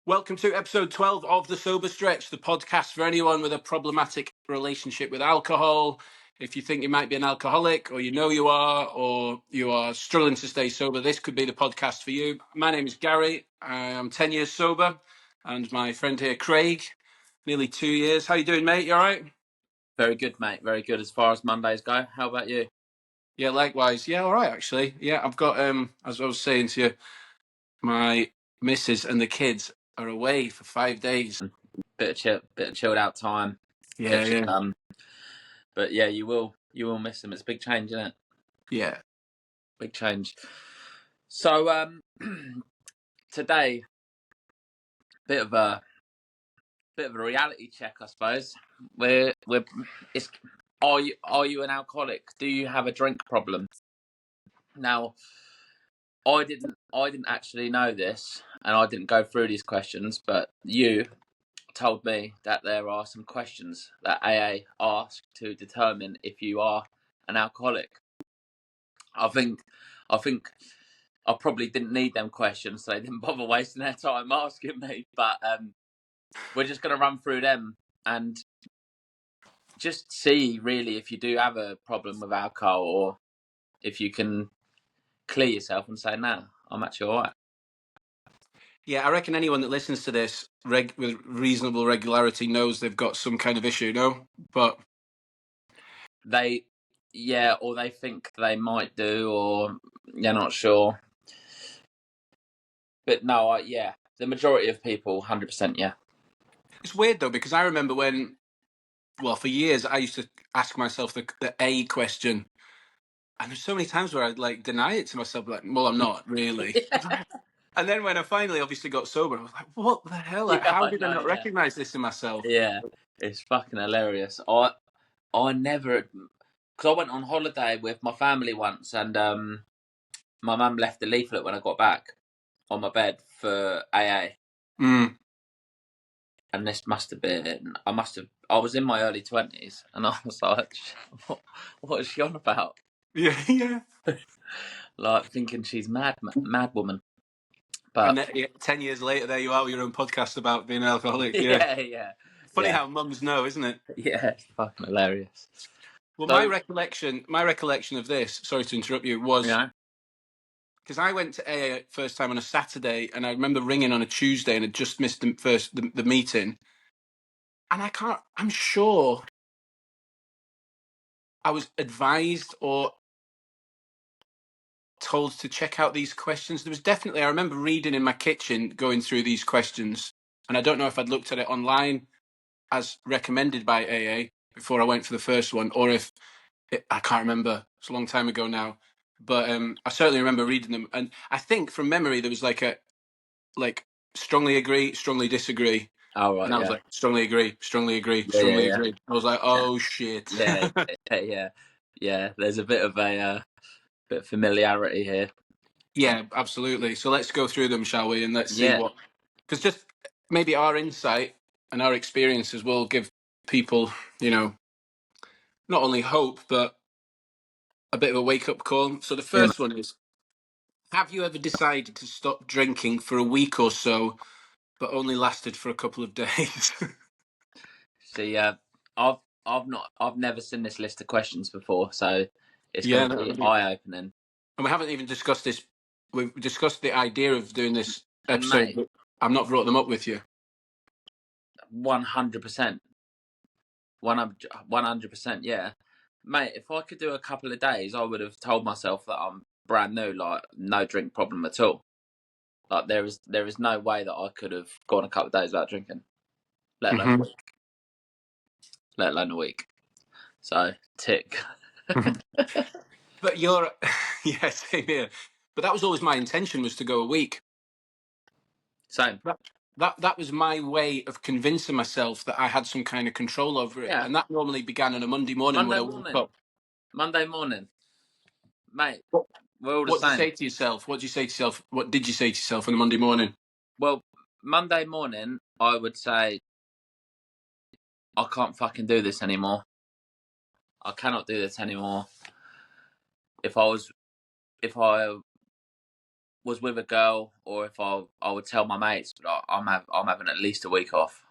Welcome to episode 12 of The Sober Stretch, the podcast for anyone with a problematic relationship with alcohol. If you think you might be an alcoholic, or you know you are, or you are struggling to stay sober, this could be the podcast for you. My name is Gary. I am 10 years sober, and my friend here, Craig, nearly 2 years. How you doing, mate? You all right? Very good, mate. Very good as far as Mondays go. How about you? Yeah, likewise. Yeah, all right, actually. Yeah, I've got, as I was saying to you, my missus and the kids are away for 5 days. Bit of chilled out time. Yeah, yeah. But yeah, you will miss them. It's a big change, isn't it? Yeah. Big change. So today, bit of a reality check, I suppose. Are you an alcoholic? Do you have a drink problem? Now, I didn't actually know this, and I didn't go through these questions, but you told me that there are some questions that AA ask to determine if you are an alcoholic. I think I probably didn't need them questions, so they didn't bother wasting their time asking me. But we're just going to run through them and just see really if you do have a problem with alcohol, or if you can clear yourself and say, "No, I'm actually all right." Yeah, I reckon anyone that listens to this with reasonable regularity knows they've got some kind of issue, no? But or they think they might do, or you're not sure. But no, the majority of people, 100%, yeah. it's weird though, because I remember for years I used to ask myself the A question, and there's so many times where I'd like deny it to myself, like, well, I'm not really. Yeah, And then when I finally obviously got sober, I was like, what the hell? Like, yeah, how I did I know, not yeah. recognize this in myself? Yeah, it's fucking hilarious. I never, because I went on holiday with my family once, and my mum left a leaflet when I got back on my bed for AA. Mm. And this must have been, I was in my early 20s, and I was like, what is she on about? Yeah, yeah. Like, thinking she's mad woman. And But then, 10 years later, there you are with your own podcast about being an alcoholic. Yeah. yeah, Funny yeah, how mums know, isn't it? yeah, it's fucking hilarious. Well, my So, recollection of this, sorry to interrupt you, was yeah, because I went to AA first time on a Saturday, and I remember ringing on a Tuesday and had just missed the meeting. And I'm sure I was advised or told to check out these questions. I remember reading in my kitchen, going through these questions, and I don't know if I'd looked at it online as recommended by AA before I went for the first one, or if I can't remember. It's a long time ago now. But I certainly remember reading them. And I think from memory, there was like strongly agree, strongly disagree. oh right, And I was yeah, like, strongly agree, strongly agree, yeah, yeah, strongly yeah, agree. I was like, oh shit. yeah, yeah, yeah. There's a bit of bit of familiarity here. Yeah, absolutely. So let's go through them, shall we? And let's see Yeah, because just maybe our insight and our experiences will give people, not only hope, but a bit of a wake up call. So the yeah. first one is, have you ever decided to stop drinking for a week or so, but only lasted for a couple of days? See, I've never seen this list of questions before, so it's Yeah, going to be and eye opening. we haven't even discussed this. We've discussed the idea of doing this And episode, mate, but I've not brought them up with you. 100%, 100%, yeah, mate. If I could do a couple of days, I would have told myself that I'm brand new, like no drink problem at all. Like there is no way that I could have gone a couple of days without drinking, let alone a Mm-hmm. week. Let alone a week. So tick. But yeah, same here. But that was always my intention, was to go a week. Same. That was my way of convincing myself that I had some kind of control over it, Yeah. and that normally began on a Monday morning when I woke up. Monday morning, mate. What, We're all the what do you same. say to yourself? What do you say to yourself? What did you say to yourself on a Monday morning? Well, Monday morning, I would say, I can't fucking do this anymore. I cannot do this anymore. If I was with a girl, or if I would tell my mates, like, I'm having at least a week off,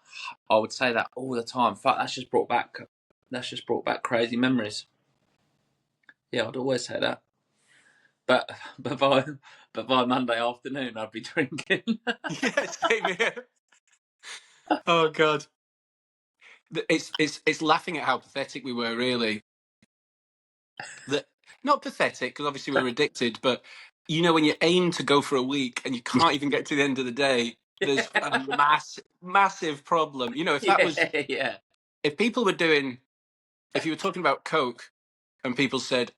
I would say that all the time. Fuck, that's just brought back crazy memories. Yeah, I'd always say that. But but by but by Monday afternoon, I'd be drinking. Yeah, same here. Oh God, it's laughing at how pathetic we were, really. That not pathetic because obviously we were addicted, but you know when you aim to go for a week and you can't even get to the end of the day, there's a massive problem. You know, if that was Yeah, yeah, if people were doing if you were talking about Coke and people said,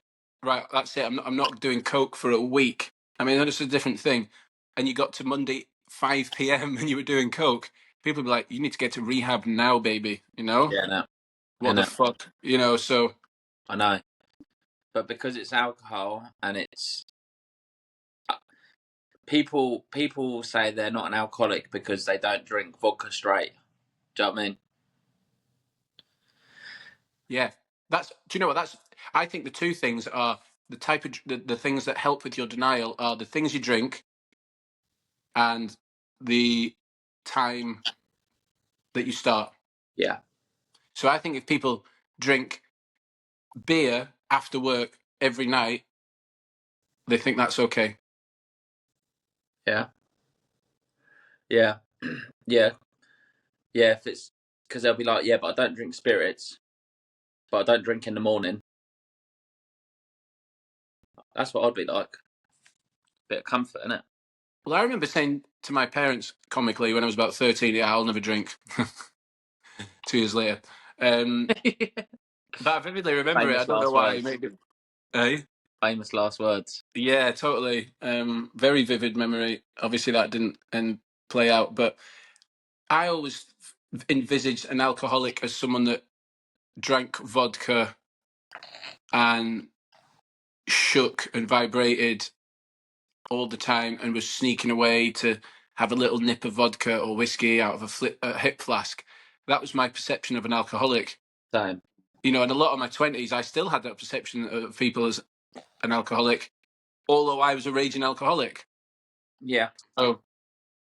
right, that's it, I'm not doing Coke for a week. I mean, that's a different thing. And you got to Monday 5 p.m. and you were doing Coke, people would be like, you need to get to rehab now, baby. You know yeah. No, what the fuck? You know, so I know. But because it's alcohol and it's people say they're not an alcoholic because they don't drink vodka straight. Do you know what I mean? yeah, that's. Do you know what? That's. I think the two things are the type of the things that help with your denial are the things you drink and the time that you start. Yeah, So I think if people drink beer after work every night, they think that's okay. yeah, yeah, yeah, yeah. If it's because they'll be like, yeah, but I don't drink spirits, but I don't drink in the morning. That's what I'd be like. Bit of comfort in it. Well, I remember saying to my parents comically when I was about 13, yeah, I'll never drink. 2 years later. But I vividly remember it. I Famous don't know last why. words. Maybe. Eh? Famous last words. Yeah, totally. Very vivid memory. Obviously, that didn't play out, but I always envisaged an alcoholic as someone that drank vodka and shook and vibrated all the time and was sneaking away to have a little nip of vodka or whiskey out of a hip flask. That was my perception of an alcoholic. Same. You know, and a lot of my 20s, I still had that perception of people as an alcoholic, although I was a raging alcoholic. Yeah, So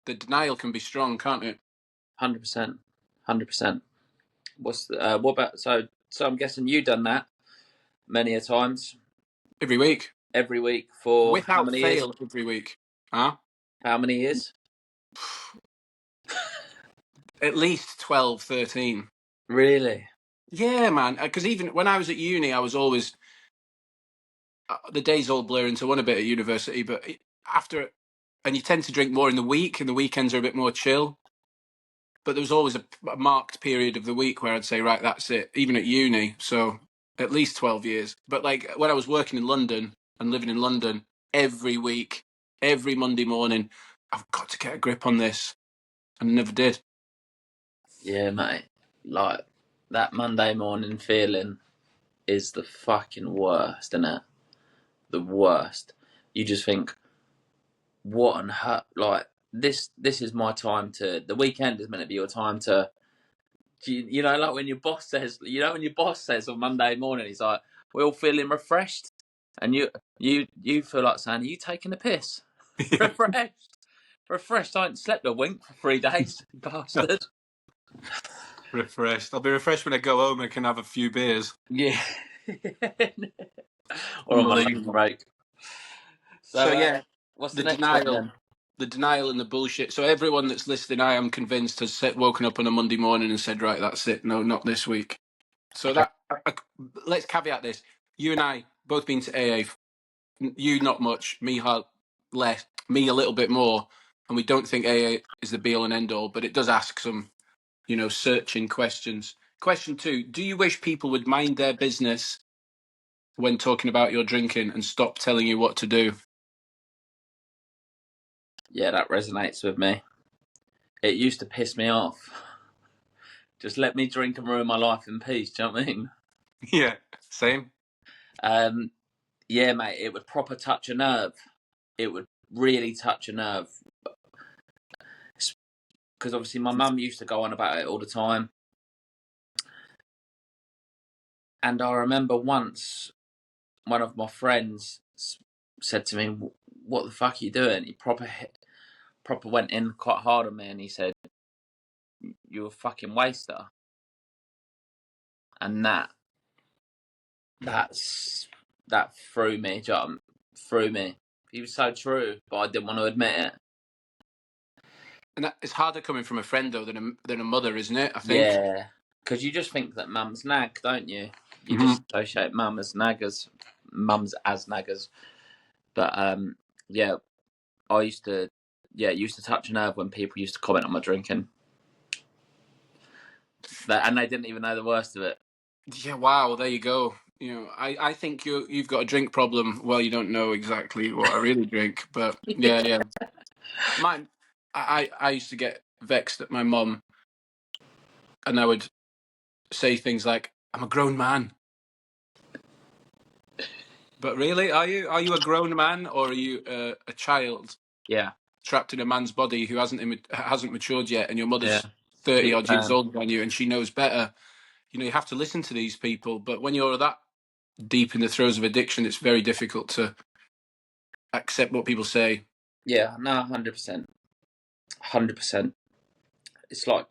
the denial can be strong, can't it? 100%, 100%. What about so? I'm guessing you done that many a times Every week, every week for how without many years? fail, every week. Huh? How many years? At least 12, 13. Really? Yeah, man. Because even when I was at uni, I was always the days all blur into one a bit at university, but after, and you tend to drink more in the week, and the weekends are a bit more chill. But there was always a marked period of the week where I'd say, right, that's it, even at uni. So at least 12 years. But like when I was working in London and living in London, every week, every Monday morning, I've got to get a grip on this. And I never did. Yeah, mate. Like that Monday morning feeling is the fucking worst, isn't it? The worst. You just think, what on hurt? Like this is my time to. The weekend is meant to be your time to. You know, like when your boss says, when your boss says on Monday morning, he's like, "We're all feeling refreshed," and you feel like saying, "Are you taking a piss?" Refreshed, refreshed. I haven't slept a wink for 3 days, bastard. Refreshed. I'll be refreshed when I go home and can have a few beers. Yeah. Or on my lunch Unbelievable. break. So So, yeah, what's the the next one denial, then? the denial and the bullshit. So everyone that's listening, I am convinced, has woken up on a Monday morning and said, right, that's it. No, not this week. So let's caveat this. You and I both been to AA. You not much, me less, me a little bit more. And we don't think AA is the be all and end all, but it does ask some, searching questions. Question 2, do you wish people would mind their business when talking about your drinking and stop telling you what to do? Yeah, that resonates with me. It used to piss me off. Just let me drink and ruin my life in peace. Do you know what I mean? Yeah, same. Um, yeah, mate, it would proper touch a nerve. It would really touch a nerve. Because obviously my mum used to go on about it all the time. And I remember once one of my friends said to me, what the fuck are you doing? He proper went in quite hard on me, and he said, "You're a fucking waster," and that threw me, threw me. He was so true, but I didn't want to admit it. And it's harder coming from a friend though than a mother, isn't it? I think. Yeah, because you just think that mum's nag, don't you? You Mm-hmm. just associate mums as naggers. But yeah, I used to, it used to touch a nerve when people used to comment on my drinking, and they didn't even know the worst of it. Yeah. Wow. There you go. You know, I think you've got a drink problem. Well, you don't know exactly what I really drink, but yeah, yeah. Mine. I used to get vexed at my mum, and I would say things like, "I'm a grown man." But really, are you? Are you a grown man, or are you a child Yeah, trapped in a man's body who hasn't matured yet? And your yeah. mother's 30 Big odd years fan. older than you, and she knows better. You know, you have to listen to these people. But when you're that deep in the throes of addiction, it's very difficult to accept what people say. Yeah, no, 100%, 100%. It's like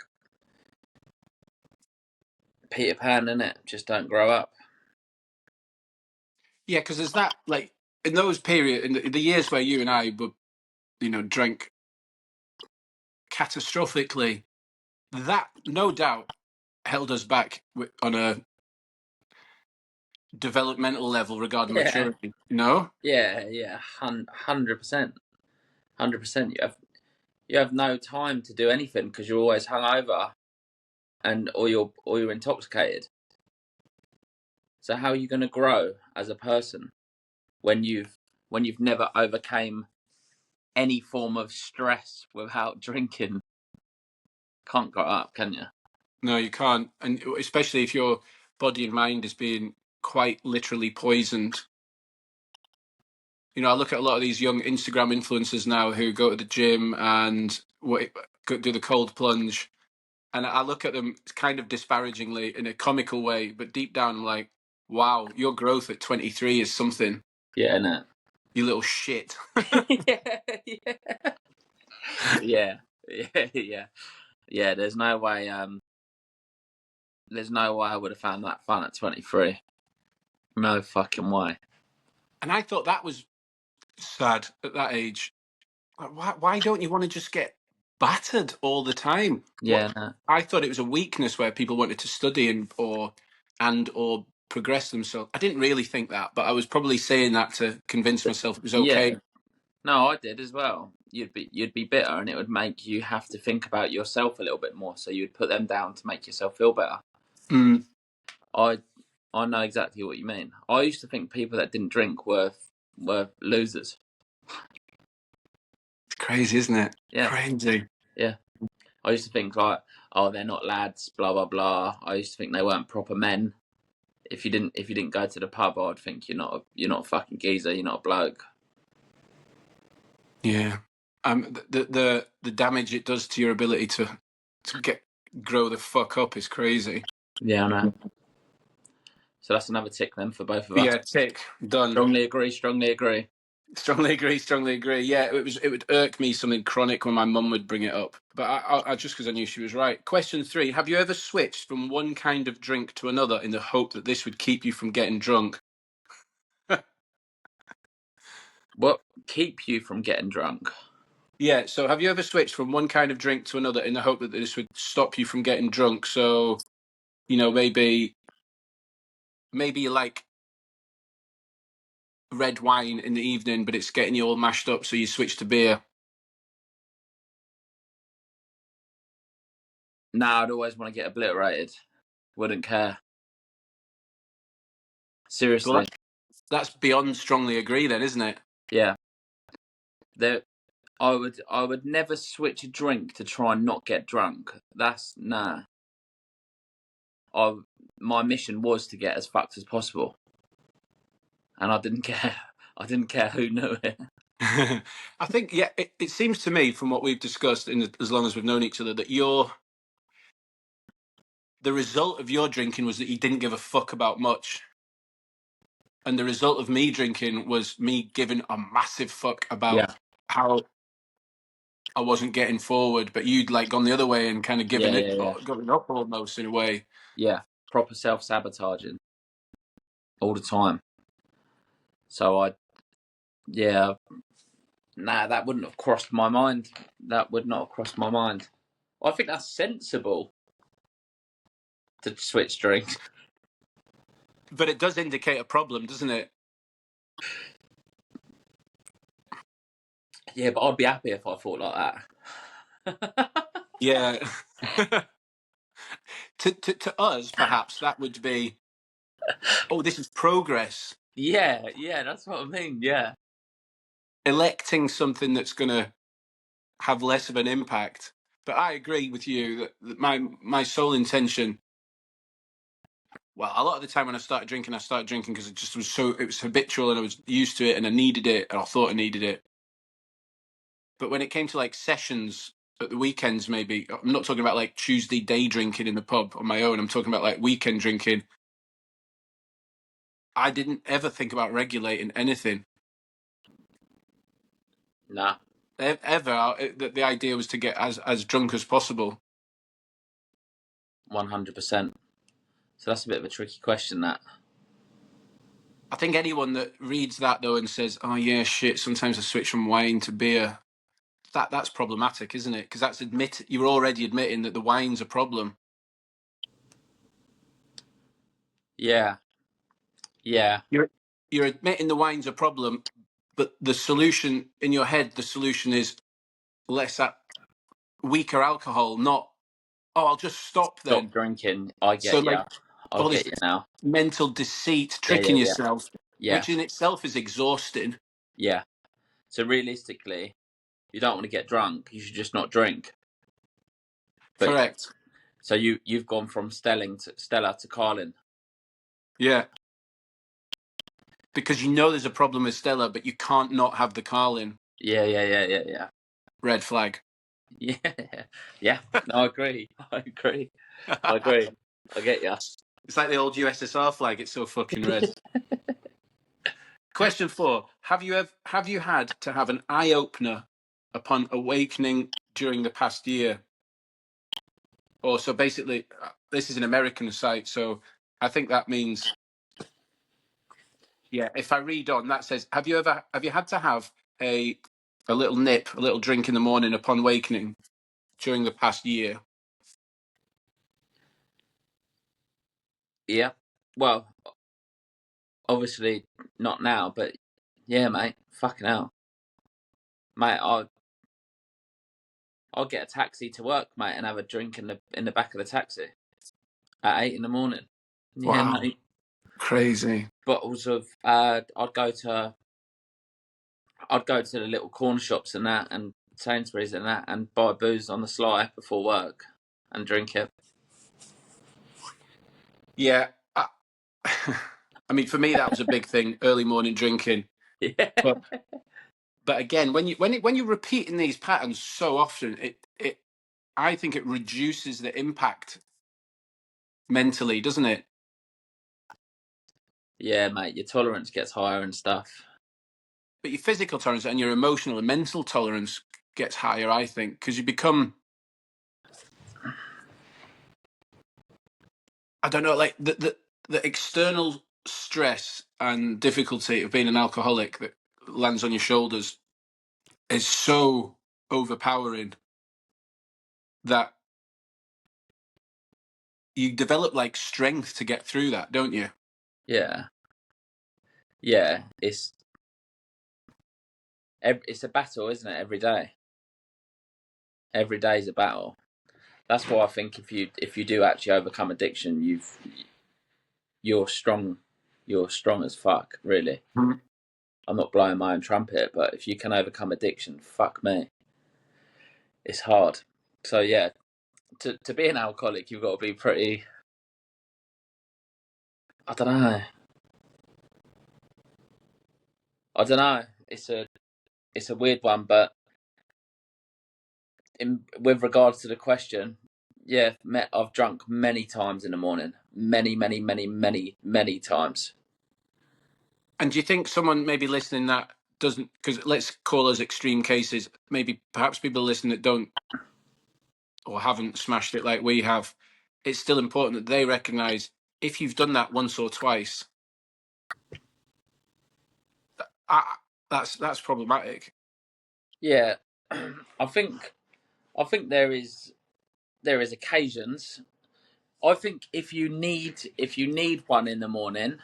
Peter Pan, innit? Just don't grow up. Yeah, because there's that, like, in those period in the years where you and I were, you know, drank catastrophically, that no doubt held us back on a developmental level regarding Yeah, maturity. No. yeah, 100%, 100%. You have no time to do anything because you're always hungover, or you're intoxicated. So how are you going to grow as a person when you've never overcame any form of stress without drinking? Can't grow up, can you? No, you can't, and especially if your body and mind is being quite literally poisoned. You know, I look at a lot of these young Instagram influencers now who go to the gym and do the cold plunge, and I look at them kind of disparagingly in a comical way, but deep down I'm like, wow, your growth at 23 is something. Yeah, no. You little shit. yeah, yeah, yeah. Yeah, there's no way. There's no way I would have found that fun at 23. No fucking way. And I thought that was sad at that age. Like, why don't you want to just get battered all the time? What Yeah, no. I thought it was a weakness where people wanted to study or progress themselves. I didn't really think that, but I was probably saying that to convince myself it was Yeah. okay. No, I did as well. You'd be bitter, and it would make you have to think about yourself a little bit more. So you'd put them down to make yourself feel better. Mm, I I know exactly what you mean. I used to think people that didn't drink were losers. it's crazy, isn't it? Yeah, Crazy. yeah. I used to think like, oh, they're not lads, blah blah blah. I used to think they weren't proper men. If you didn't go to the pub, I'd think you're not a fucking geezer. You're not a bloke. Yeah. The damage it does to your ability to grow the fuck up is crazy. Yeah, I know. So that's another tick then for both of us. Yeah, tick done. Strongly agree. Strongly agree. Strongly agree. Strongly agree. Yeah, it would irk me something chronic when my mum would bring it up, but I just because I knew she was right. Question 3: have you ever switched from one kind of drink to another in the hope that this would keep you from getting drunk? What keep you from getting drunk? Yeah. So, have you ever switched from one kind of drink to another in the hope that this would stop you from getting drunk? So, you know, maybe you like red wine in the evening, but it's getting you all mashed up, so you switch to beer. Nah, I'd always want to get obliterated. Wouldn't care. Well, Seriously. that's beyond strongly agree, then, isn't it? Yeah. There I would never switch a drink to try and not get drunk. That's nah. I My mission was to get as fucked as possible. And I didn't care. I didn't care who knew it. I think, yeah, it seems to me from what we've discussed as long as we've known each other that the result of your drinking was that you didn't give a fuck about much. And the result of me drinking was me giving a massive fuck about Yeah, how I wasn't getting forward, but you'd like gone the other way and kind of given yeah, it, yeah, yeah, going up almost in a way. yeah. Proper self-sabotaging all the time. So yeah, nah, that wouldn't have crossed my mind. That would not have crossed my mind. I think that's sensible to switch drinks. But it does indicate a problem, doesn't it? Yeah, but I'd be happy if I thought like that. Yeah. To us, perhaps that would be, oh, this is progress. Yeah, yeah, that's what I mean. Yeah, Electing something that's going to have less of an impact. But I agree with you that my sole intention. Well, a lot of the time when I started drinking because it just was it was habitual and I was used to it and I needed it and I thought I needed it. But when it came to like sessions at the weekends, maybe I'm not talking about like Tuesday day drinking in the pub on my own. I'm talking about like weekend drinking. I didn't ever think about regulating anything nah, ever. The idea was to get as drunk as possible. 100%. So that's a bit of a tricky question. That. I think anyone that reads that though and says, "Oh yeah, shit," sometimes I switch from wine to beer. That's problematic, isn't it? Because you're already admitting that the wine's a problem. Yeah, yeah, You're admitting the wine's a problem, but the solution in your head, the solution is less weaker alcohol, not, oh, I'll just stop stop then. drinking. I So get you. like I all get this you now. mental deceit, Yeah, yeah, tricking yeah, yourself, yeah, which in itself is exhausting. yeah. So realistically, you don't want to get drunk. You should just not drink. But Correct. so you've gone from Stella to Carlin. Yeah. Because you know there's a problem with Stella, but you can't not have the Carlin. Yeah, yeah, yeah, yeah, yeah. Red flag. Yeah, yeah. No, I agree. I agree. I agree. I get you. It's like the old USSR flag. It's so fucking red. Question 4: have you had to have an eye opener upon awakening during the past year? Or so basically, this is an American site, so I think that means, yeah. If I read on, that says, have you had to have a little nip, a little drink in the morning upon awakening during the past year? Yeah. Well, obviously not now, but yeah, mate. Fucking hell, mate. I'll get a taxi to work, mate, and have a drink in the back of the taxi at 8 in the morning. Yeah, Wow, mate. crazy. Bottles of I'd go to the little corner shops and that, and Sainsbury's and that, and buy booze on the sly before work and drink it. Yeah, I mean, for me, that was a big thing, early morning drinking. Yeah, But again, when you're repeating these patterns so often, it I think it reduces the impact mentally, doesn't it? yeah, mate. Your tolerance gets higher and stuff. But your physical tolerance and your emotional and mental tolerance gets higher, I think, because you become, I don't know, like the external stress and difficulty of being an alcoholic that lands on your shoulders is so overpowering that you develop like strength to get through that, don't you? Yeah, yeah. It's a battle, isn't it? Every day. Every day is a battle. That's why I think if you do actually overcome addiction, you're strong. You're strong as fuck, really. Mhm. I'm not blowing my own trumpet, but if you can overcome addiction, fuck me, it's hard. So yeah, to be an alcoholic, you've got to be pretty. I don't know. I don't know. It's a weird one, but with regards to the question, yeah, I've drunk many times in the morning, many, many, many, many, many times. And do you think someone maybe listening that doesn't, because let's call us extreme cases, maybe perhaps people listening that don't or haven't smashed it like we have, it's still important that they recognise if you've done that once or twice, I, that's problematic. Yeah, I think there is occasions. I think if you need one in the morning,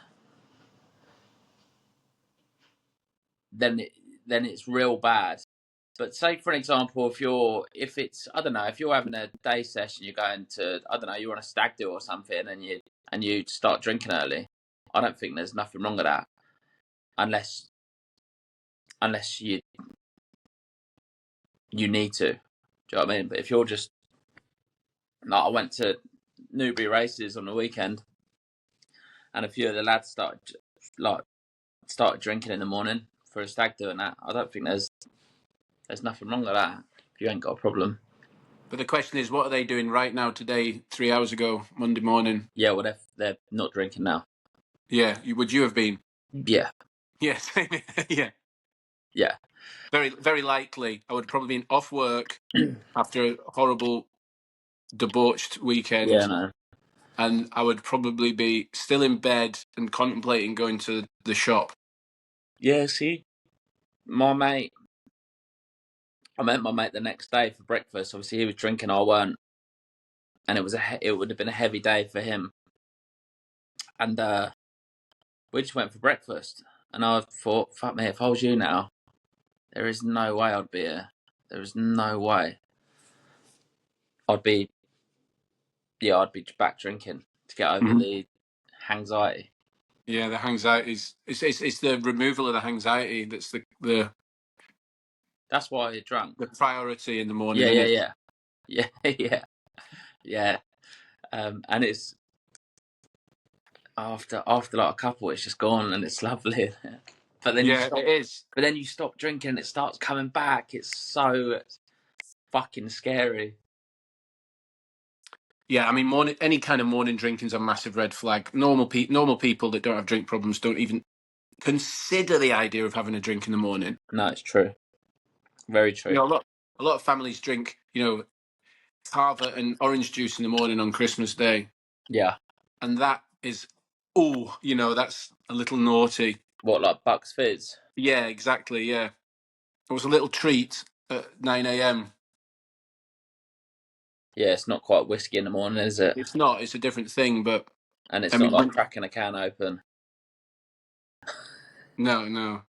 then it's real bad. But say for an example, if it's, I don't know, if you're having a day session, you're going to, I don't know, you're on a stag do or something, and you start drinking early. I don't think there's nothing wrong with that, unless you need to. Do you know what I mean? But if you're just like, I went to Newbury races on the weekend, and a few of the lads started drinking in the morning for a stag do and that. I don't think there's nothing wrong with that if you ain't got a problem. But the question is, what are they doing right now, today, 3 hours ago, Monday morning? Yeah, well, they're not drinking now. Yeah, would you have been? Yeah, Yeah, yeah. yeah. Very, very likely. I would probably been off work after a horrible, debauched Yeah, weekend, no. and I would probably be still in bed and contemplating going to the shop. Yeah, see, my mate, I met my mate the next day for breakfast. Obviously, he was drinking, I weren't, and it would have been a heavy day for him. And we just went for breakfast, and I thought, fuck me, if I was you now, there is no way I'd be here. There is no way. I'd be back drinking to get over the anxiety. Yeah, the anxiety is it's the removal of the anxiety that's That's why you're drunk. the priority in the morning, Yeah, isn't yeah, it? yeah, yeah, yeah, yeah. And it's after like a couple, it's just gone and it's lovely. But then Yeah, it is. you stop drinking and it starts coming back. It's so fucking scary. Yeah, I mean, any kind of morning drinking is a massive red flag. Normal people that don't have drink problems don't even consider the idea of having a drink in the morning. No, it's true. Very You true. know, a lot of families drink, carver and orange juice in the morning on Christmas Day, Yeah. and that is, that's a little naughty. What, like Bucks Fizz? Yeah, exactly. Yeah, it was a little treat at 9 a.m. Yeah, it's not quite whiskey in the morning, is it? It's not. It's a different thing, but And it's I not mean, like cracking a can open. no, no.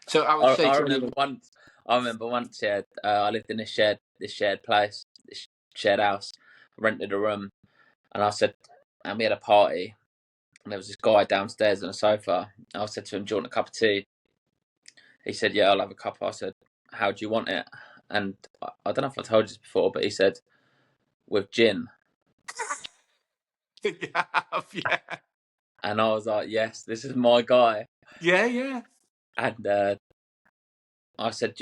So I would say I to remember anyone, once. Yeah, I lived in this shared place, this shared house. I rented a room, and we had a party, and there was this guy downstairs on a sofa. I said to him, "Do you want a cup of tea?" He said, "Yeah, I'll have a cup." I said, "How do you want it?" And I don't know if I told you this before, but he said, "With gin." yeah, And I was like, "Yes, this is my guy." yeah, yeah. And I said,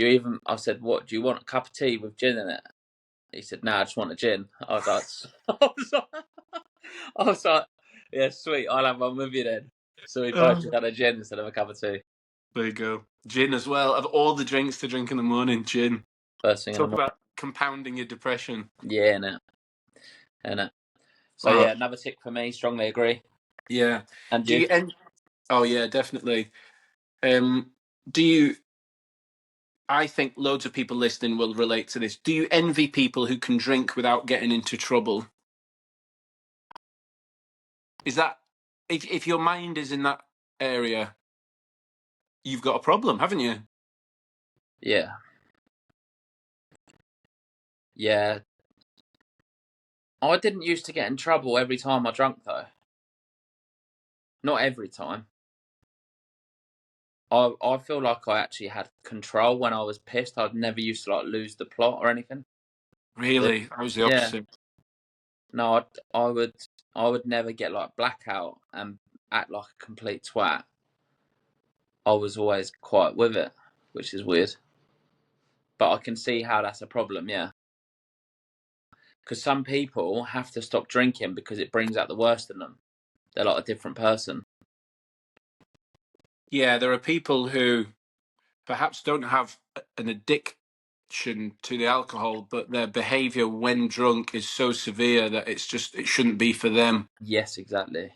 "What do you want? A cup of tea with gin in it?" He said, "No, I just want a gin." I was like, I was like, "Yeah, sweet. I'll have one with you then." So we both just had a gin instead of a cup of tea. There you go. Gin as well. Of all the drinks to drink in the morning, gin. First thing in the Talk morning. about compounding your depression. Yeah, innit? Innit? So Uh, yeah, another tick for me. Strongly agree. yeah. And Do you? you? Oh yeah, definitely. Do you? I think loads of people listening will relate to this. Do you envy people who can drink without getting into trouble? Is that if your mind is in that area, you've got a problem, haven't you? Yeah. Yeah. I didn't used to get in trouble every time I drank though. Not every time. I feel like I actually had control when I was pissed. I'd never used to like lose the plot or anything. Really, I was the Yeah. opposite. No, I would never get like blackout and act like a complete twat. I was always quiet with it, which is weird. But I can see how that's a problem, yeah. Because some people have to stop drinking because it brings out the worst in them. They're like a different person. Yeah, there are people who perhaps don't have an addiction to the alcohol, but their behavior when drunk is so severe that it shouldn't be for them. Yes, exactly.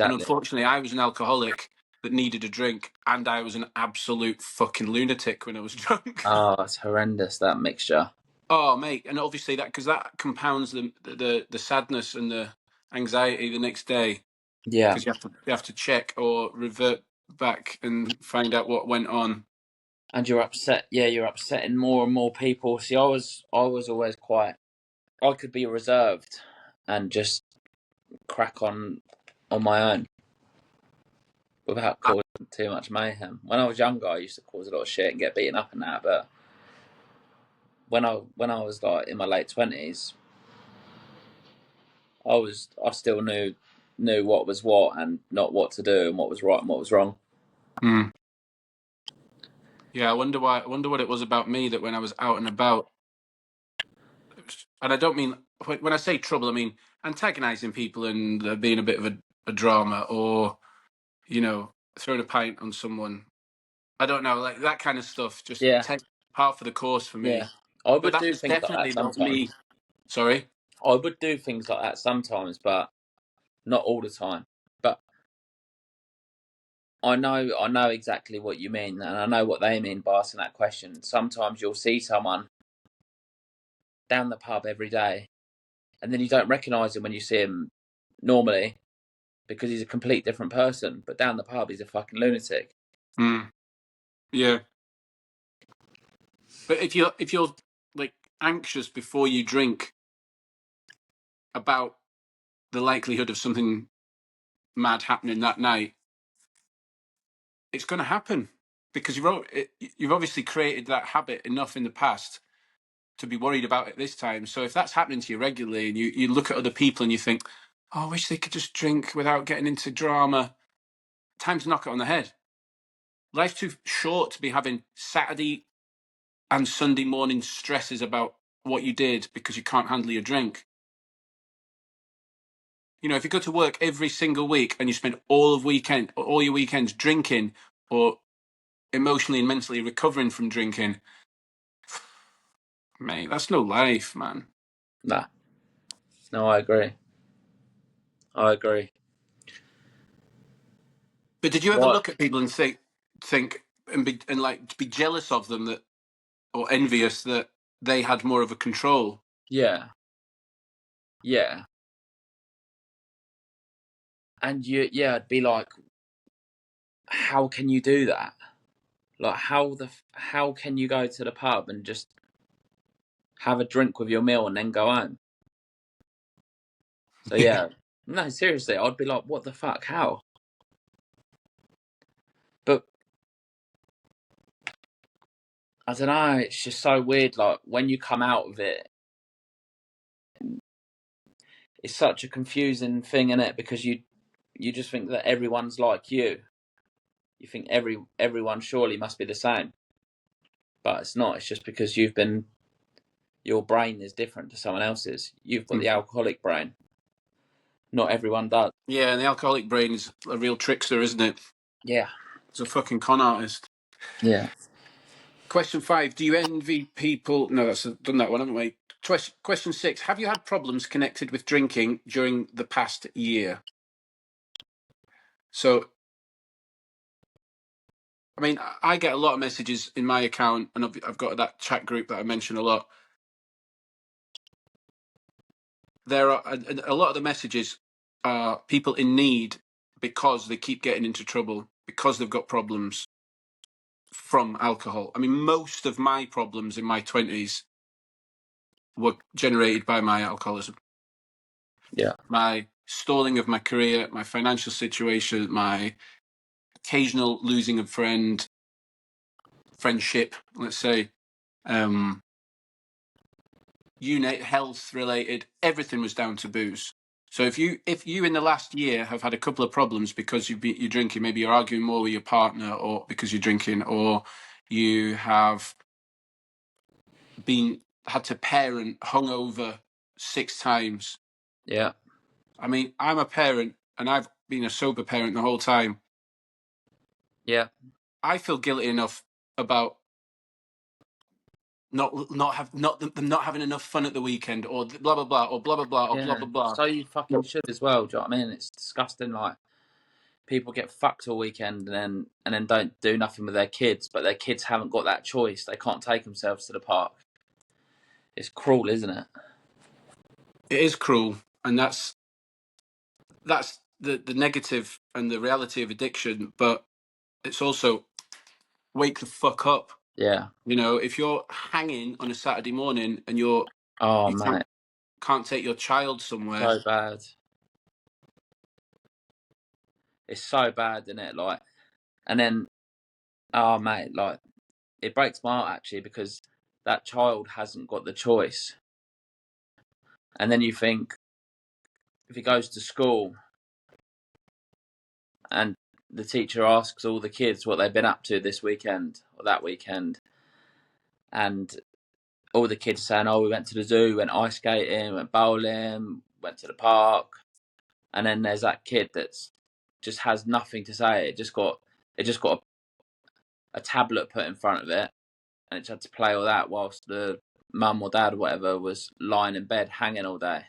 And Exactly. unfortunately, I was an alcoholic that needed a drink, and I was an absolute fucking lunatic when I was drunk. Oh, it's horrendous, that mixture. Oh, mate, and obviously because that compounds the sadness and the anxiety the next day, Yeah. because you have to check or revert back and find out what went on. And you're upset. Yeah, you're upsetting more and more people. See, I was always quite. I could be reserved and just crack on my own without causing too much mayhem. When I was younger, I used to cause a lot of shit and get beaten up and that. But when I was like in my late 20s, I still knew what was what and not what to do and what was right and what was wrong. Hmm. Yeah, I wonder why. I wonder what it was about me that when I was out and about, and I don't mean when I say trouble, I mean antagonizing people and being a bit of a drama, or throwing a pint on someone. I don't know, like that kind of stuff. Just Yeah, take half of the course for yeah. me. I But would that do was things like that definitely not sometimes. me. Sorry. I would do things like that sometimes, but not all the time. But I know exactly what you mean, and I know what they mean by asking that question. Sometimes you'll see someone down the pub every day, and then you don't recognise him when you see him normally because he's a complete different person. But down the pub, he's a fucking lunatic. Mm, yeah. But if you're like anxious before you drink about the likelihood of something mad happening that night, it's going to happen because you've obviously created that habit enough in the past to be worried about it this time. So if that's happening to you regularly, and you look at other people and you think, "Oh, I wish they could just drink without getting into drama," time to knock it on the head. Life's too short to be having Saturday and Sunday morning stresses about what you did because you can't handle your drink. If you go to work every single week and you spend all your weekends drinking or emotionally and mentally recovering from drinking, mate, that's no life, man. Nah, no, I agree. I agree. But did you ever Right? look at people and think and like be jealous of them that or envious that they had more of a control? Yeah, yeah. And yeah, I'd be like, how can you do that? Like, how can you go to the pub and just have a drink with your meal and then go home? So Yeah. yeah, no, seriously, I'd be like, what the fuck? How? But I don't know. It's just so weird. Like when you come out of it, it's such a confusing thing, in it? Because you just think that everyone's like you. You think everyone surely must be the same, but it's not. It's just because your brain is different to someone else's. You've got the Mhm. alcoholic brain. Not everyone does. Yeah, and the alcoholic brain is a real trickster, isn't it? Yeah, It's a fucking con artist. yeah, Question 5: do you envy people? No, that's done that one, haven't we? Question 6: have you had problems connected with drinking during the past year? So, I mean, I get a lot of messages in my account, and I've got that chat group that I mention a lot. There are a lot of the messages are people in need because they keep getting into trouble because they've got problems from alcohol. I mean, most of my problems in my 20s were generated by my alcoholism. yeah, My stalling of my career, my financial situation, my occasional losing of friendship, let's say, um, unit health related, everything was down to booze. So if you in the last year have had a couple of problems because you're drinking, maybe you're arguing more with your partner, or because you're drinking, or you have been had to parent hungover 6 times. yeah, I mean, I'm a parent and I've been a sober parent the whole time. Yeah. I feel guilty enough about them not having enough fun at the weekend, or blah blah blah, or blah blah blah, or blah Yeah. blah blah. So you fucking should as well. Do you know what I mean? It's disgusting. Like, people get fucked all weekend and then don't do nothing with their kids, but their kids haven't got that choice. They can't take themselves to the park. It's cruel, isn't it? It is cruel, and that's the negative and the reality of addiction. But it's also wake the fuck up. Yeah. You know, if you're hanging on a Saturday morning and Oh, you mate. can't take your child somewhere. So bad. It's so bad, isn't it? Like, and then, oh, mate, like, it breaks my heart, actually, because that child hasn't got the choice. And then you think, if he goes to school and the teacher asks all the kids what they've been up to this weekend or that weekend, and all the kids saying, "Oh, we went to the zoo, went ice skating, went bowling, went to the park," and then there's that kid that's just has nothing to say. It just got a tablet put in front of it, and it had to play all that whilst the mum or dad or whatever was lying in bed hanging all day.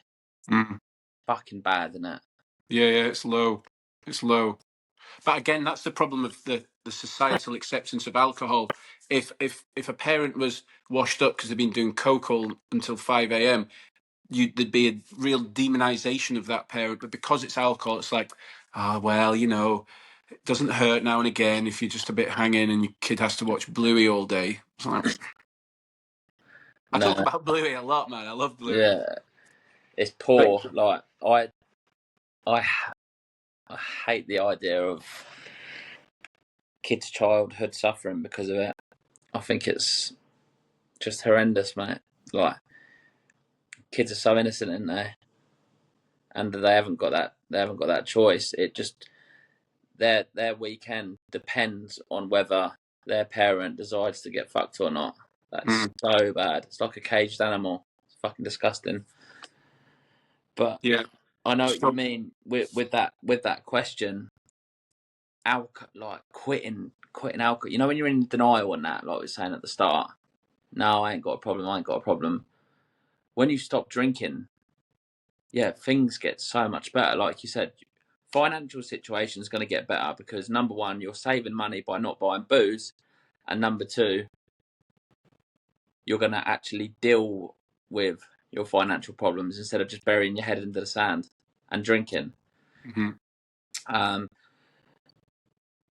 Mm. Fucking bad, isn't it? Yeah, it's low. It's low. But again, that's the problem of the societal acceptance of alcohol. If a parent was washed up because they've been doing coke all until 5 a.m., there'd be a real demonization of that parent. But because it's alcohol, it's like, well, it doesn't hurt now and again if you're just a bit hanging and your kid has to watch Bluey all day. It's like, I talk No, about Bluey a lot, man. I love Bluey. yeah, it's But poor. Like, I I hate the idea of kids' childhood suffering because of it. I think it's just horrendous, mate. Like, kids are so innocent, aren't they? And they haven't got that. They haven't got that choice. It just their weekend depends on whether their parent decides to get fucked or not. That's so bad. It's like a caged animal. It's fucking disgusting. But yeah, I know what you stop. mean with that question. Like quitting alcohol. You know, when you're in denial on that, like we were saying at the start. No, I ain't got a problem. I ain't got a problem. When you stop drinking, yeah, things get so much better. Like you said, financial situation is going to get better because, number one, you're saving money by not buying booze, and number two, you're going to actually deal with your financial problems instead of just burying your head into the sand and drinking. Mm-hmm.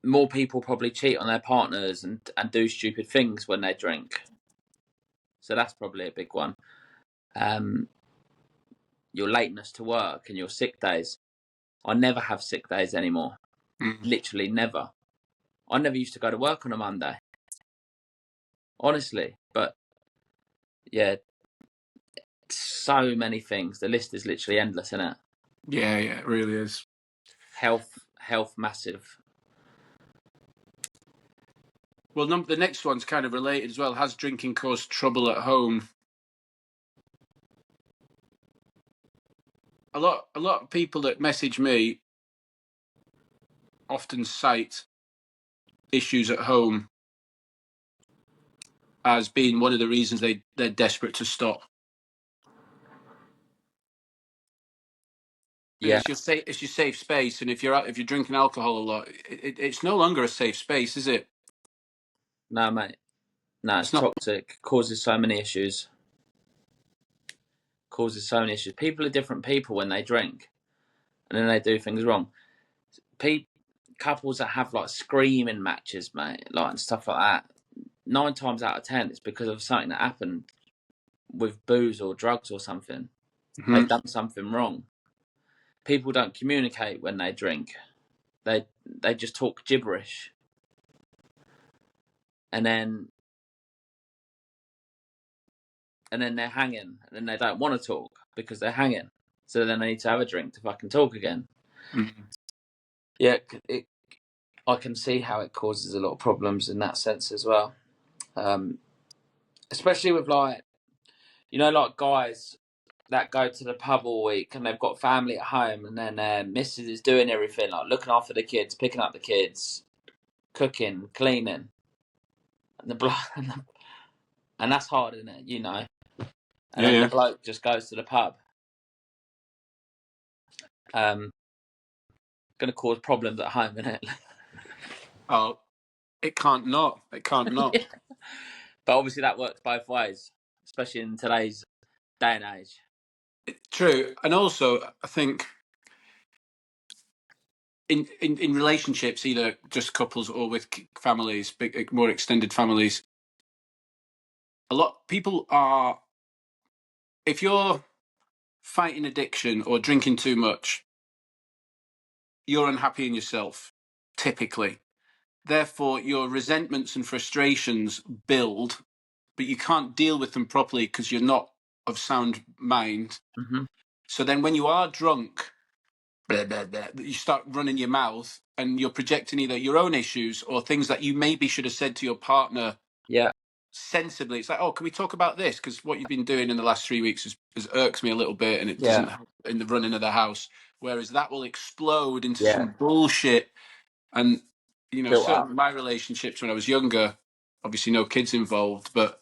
More people probably cheat on their partners and do stupid things when they drink. So that's probably a big one. Your lateness to work and your sick days. I never have sick days anymore. Literally never. I never used to go to work on a Monday. Honestly. But yeah, so many things. The list is literally endless, isn't it? Yeah, it really is. Health, massive. Well, the next one's kind of related as well. Has drinking caused trouble at home? A lot of people that message me often cite issues at home as being one of the reasons they're desperate to stop. Yeah. It's your safe space, and if you're drinking alcohol a lot, it's no longer a safe space, is it? No, mate. No, it's It's not. toxic. Causes so many issues. People are different people when they drink, and then they do things wrong. Couples that have like screaming matches, mate, like and stuff like that. 9 times out of 10, it's because of something that happened with booze or drugs or something. Mm-hmm. They've done something wrong. People don't communicate when they drink. They just talk gibberish, and then they're hanging, and then they don't want to talk because they're hanging. So then they need to have a drink to fucking talk again. Mm-hmm. Yeah, I can see how it causes a lot of problems in that sense as well. Especially with like, like guys that go to the pub all week and they've got family at home, and then their missus is doing everything, like looking after the kids, picking up the kids, cooking, cleaning, and the bloke, and that's hard, isn't it? You know. And Yeah, then the yeah. bloke just goes to the pub. Going to cause problems at home, isn't it? Oh, it can't not. It can't not. Yeah. But obviously that works both ways, especially in today's day and age. True. And also, I think in relationships, either just couples or with families, big, more extended families, a lot people are. If you're fighting addiction or drinking too much, you're unhappy in yourself, typically. Therefore, your resentments and frustrations build, but you can't deal with them properly because you're not of sound mind. Mm-hmm. So then, when you are drunk, blah, blah, blah, you start running your mouth and you're projecting either your own issues or things that you maybe should have said to your partner Yeah. sensibly. It's like, oh, can we talk about this? Because what you've been doing in the last 3 weeks has irks me a little bit, and it doesn't Yeah. help in the running of the house. Whereas that will explode into Yeah. some bullshit. And Built certainly up. my relationships when I was younger, obviously no kids involved, but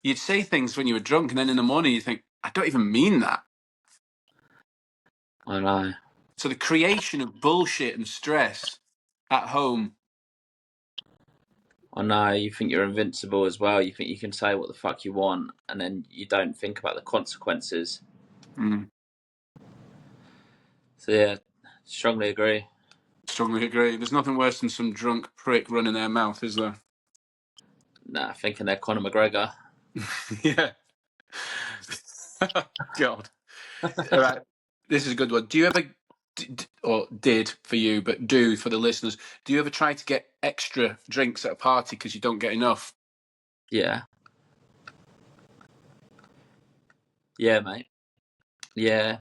you'd say things when you were drunk, and then in the morning you think, I don't even mean that. I know. So the creation of bullshit and stress at home. I know. You think you're invincible as well. You think you can say what the fuck you want, and then you don't think about the consequences. Mm, So yeah, strongly agree. strongly agree. There's nothing worse than some drunk prick running their mouth, is there? Nah, thinking they're Conor McGregor. Yeah. God. All right. This is a good one. Do you ever, or did for you, but do for the listeners, do you ever try to get extra drinks at a party because you don't get enough? Yeah. Yeah, mate. Yeah.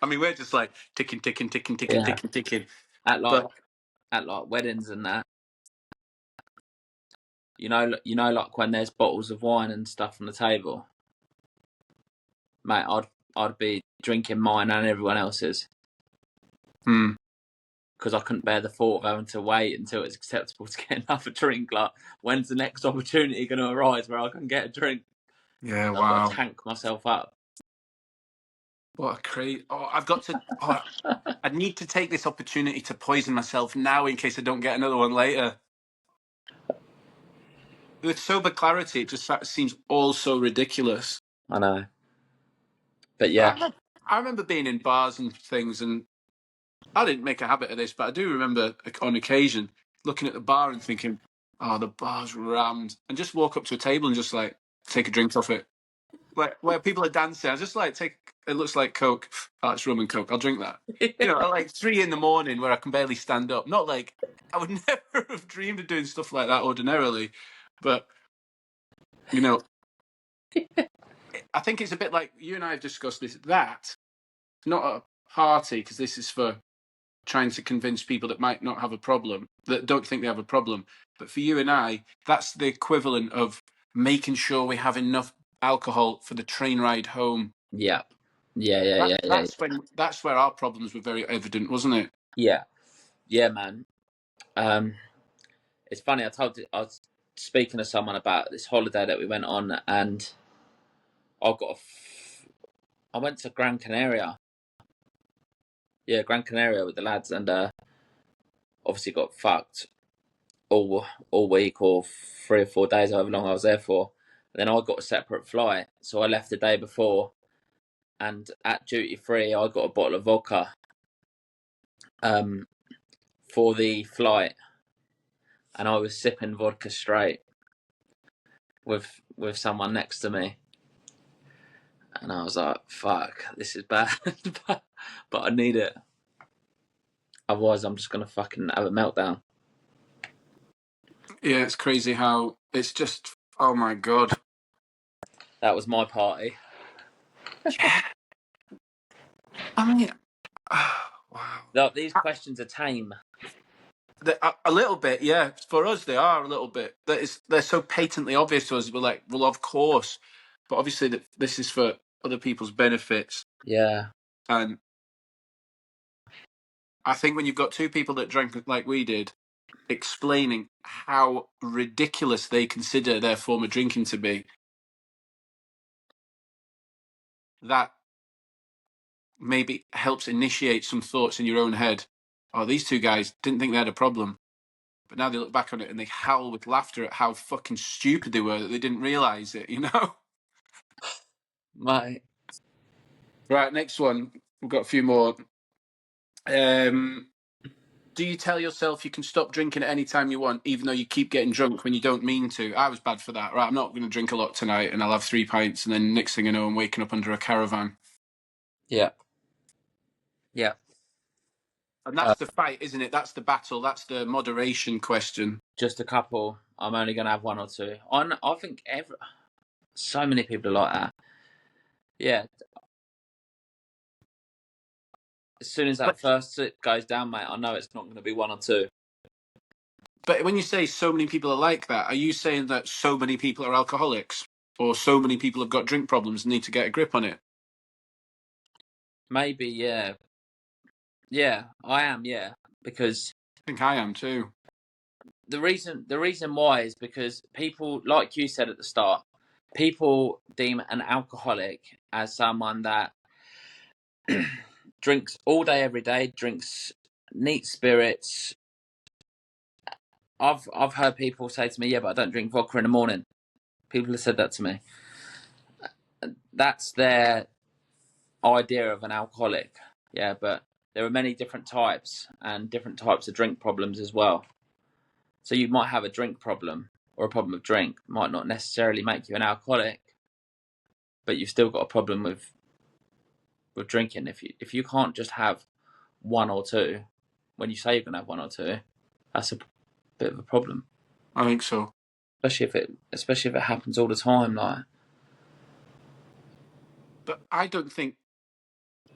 I mean, we're just like ticking, ticking, ticking, ticking, Yeah. ticking, ticking. At like But at like weddings and that. Like when there's bottles of wine and stuff on the table, mate. I'd be drinking mine and everyone else's hmm, because I couldn't bear the thought of having to wait until it's acceptable to get another drink. Like, when's the next opportunity going to arise where I can get a drink? yeah, I've got to wow. tank myself up. What a crazy. Oh, I've got to. Oh, I need to take this opportunity to poison myself now in case I don't get another one later. With sober clarity, it just seems all so ridiculous. I know, but I yeah, remember, I remember being in bars and things, and I didn't make a habit of this, but I do remember on occasion looking at the bar and thinking, "Oh, the bar's rammed," and just walk up to a table and just like take a drink off it. Where people are dancing, I just like take. It looks like Coke. Oh, it's rum and Coke. I'll drink that. At like 3 a.m. where I can barely stand up. Not like I would never have dreamed of doing stuff like that ordinarily, but you know, I think it's a bit like you and I have discussed this. That not a party because this is for trying to convince people that might not have a problem, that don't think they have a problem. But for you and I, that's the equivalent of making sure we have enough alcohol for the train ride home. yeah, yeah. That's where our problems were very evident, wasn't it? Yeah, man. It's funny. I was speaking to someone about this holiday that we went on, and I went to Gran Canaria. Yeah, Gran Canaria with the lads, and obviously got fucked all week or 3 or 4 days, however long I was there for. And then I got a separate flight, so I left the day before. And at duty free, I got a bottle of vodka for the flight, and I was sipping vodka straight with someone next to me, and I was like, "Fuck, this is bad," but I need it. Otherwise, I'm just gonna fucking have a meltdown. Yeah, it's crazy how it's just. Oh my god. That was my party. Yeah, I mean, wow. Like, these questions are tame. A little bit, yeah. For us, they are a little bit. They're so patently obvious to us. We're like, well, of course, but obviously, this is for other people's benefits, Yeah, and I think when you've got two people that drank like we did, explaining how ridiculous they consider their form of drinking to be, that maybe helps initiate some thoughts in your own head. Oh, these two guys didn't think they had a problem, but now they look back on it and they howl with laughter at how fucking stupid they were that they didn't realise it, you know? Mate. Right, next one. We've got a few more. Do you tell yourself you can stop drinking at any time you want, even though you keep getting drunk when you don't mean to? I was bad for that. Right, I'm not going to drink a lot tonight, and I'll have 3 pints, and then next thing I know, I'm waking up under a caravan. Yeah. Yeah. And that's the fight, isn't it? That's the battle. That's the moderation question. Just a couple. I'm only going to have one or two. I think so many people are like that. Yeah. As soon as that first sip goes down, mate, I know it's not going to be one or two. But when you say so many people are like that, are you saying that so many people are alcoholics, or so many people have got drink problems and need to get a grip on it? Maybe, yeah. Yeah, I am, yeah. Because I think I am too. the reason why is because people, like you said at the start, people deem an alcoholic as someone that drinks all day, every day, drinks neat spirits. I've heard people say to me, "Yeah, but I don't drink vodka in the morning." People have said that to me. That's their idea of an alcoholic. Yeah, but there are many different types and different types of drink problems as well. So you might have a drink problem or a problem of drink, might not necessarily make you an alcoholic, but you've still got a problem with drinking. If you can't just have one or two, when you say you're gonna have one or two, that's a bit of a problem. I think so. Especially if it happens all the time, like. But I don't think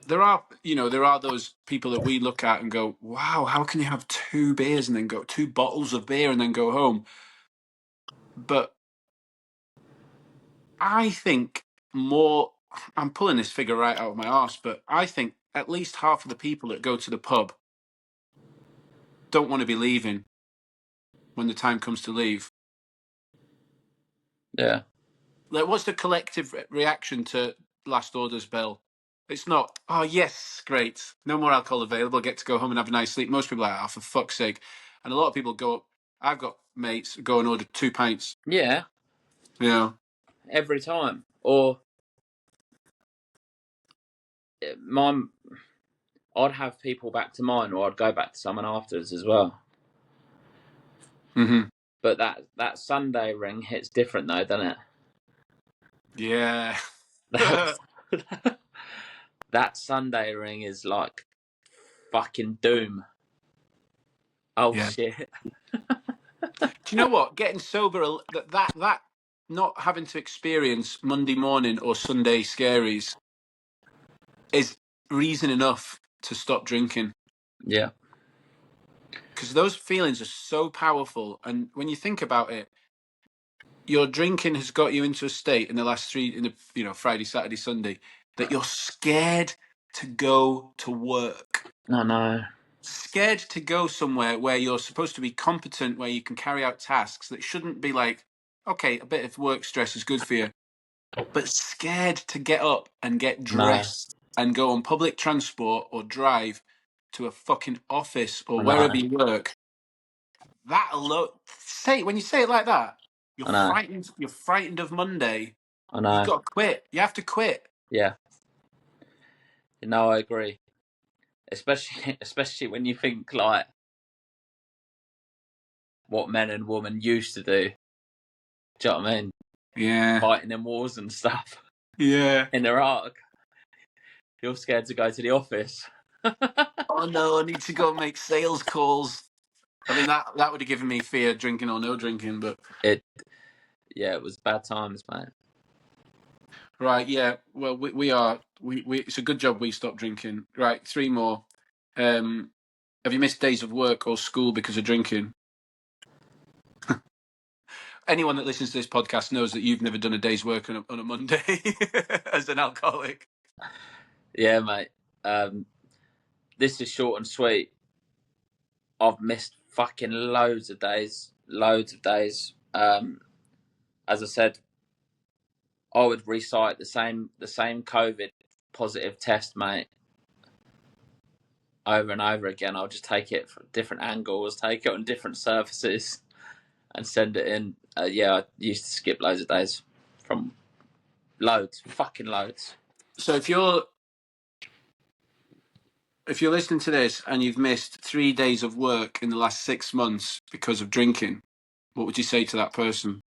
there are those people that we look at and go, wow, how can you have 2 beers and then go 2 bottles of beer and then go home? But I think more, I'm pulling this figure right out of my arse, but I think at least half of the people that go to the pub don't want to be leaving when the time comes to leave. Yeah. Like, what's the collective reaction to last orders bell? It's not, oh, yes, great. No more alcohol available. Get to go home and have a nice sleep. Most people are like, oh, for fuck's sake. And a lot of people go, I've got mates go and order 2 pints. Yeah. Yeah. Every time. Or I'd have people back to mine, or I'd go back to someone afterwards as well. Mm-hmm. But that Sunday ring hits different though, doesn't it? Yeah. That Sunday ring is like fucking doom. Oh Yeah. shit. Do you know what? Getting sober, that not having to experience Monday morning or Sunday scaries is reason enough to stop drinking. Yeah. Because those feelings are so powerful. And when you think about it, your drinking has got you into a state in the last Friday, Saturday, Sunday, that you're scared to go to work. No. Scared to go somewhere where you're supposed to be competent, where you can carry out tasks that shouldn't be like, okay, a bit of work stress is good for you, but scared to get up and get No. dressed and go on public transport or drive to a fucking office or I know. wherever you work. That alone, when you say it like that, you're I know. frightened. You're frightened of Monday. I You've know. got to quit. You have to quit. Yeah. No, I agree. Especially when you think like what men and women used to do. Do you know what I mean? Yeah. Fighting in wars and stuff Yeah. in Iraq. You're scared to go to the office. Oh no, I need to go make sales calls. I mean that would have given me fear, drinking or no drinking, but It was bad times, mate. right, yeah. Well, we it's a good job we stopped drinking. Right, 3 more. Have you missed days of work or school because of drinking? Anyone that listens to this podcast knows that you've never done a day's work on a Monday as an alcoholic. Yeah, mate. This is short and sweet. I've missed fucking loads of days. As I said, I would recite the same COVID positive test, mate, over and over again. I'll just take it from different angles, take it on different surfaces, and send it in. Yeah, I used to skip loads of days, from fucking loads. So if you're listening to this and you've missed 3 days of work in the last 6 months because of drinking, what would you say to that person?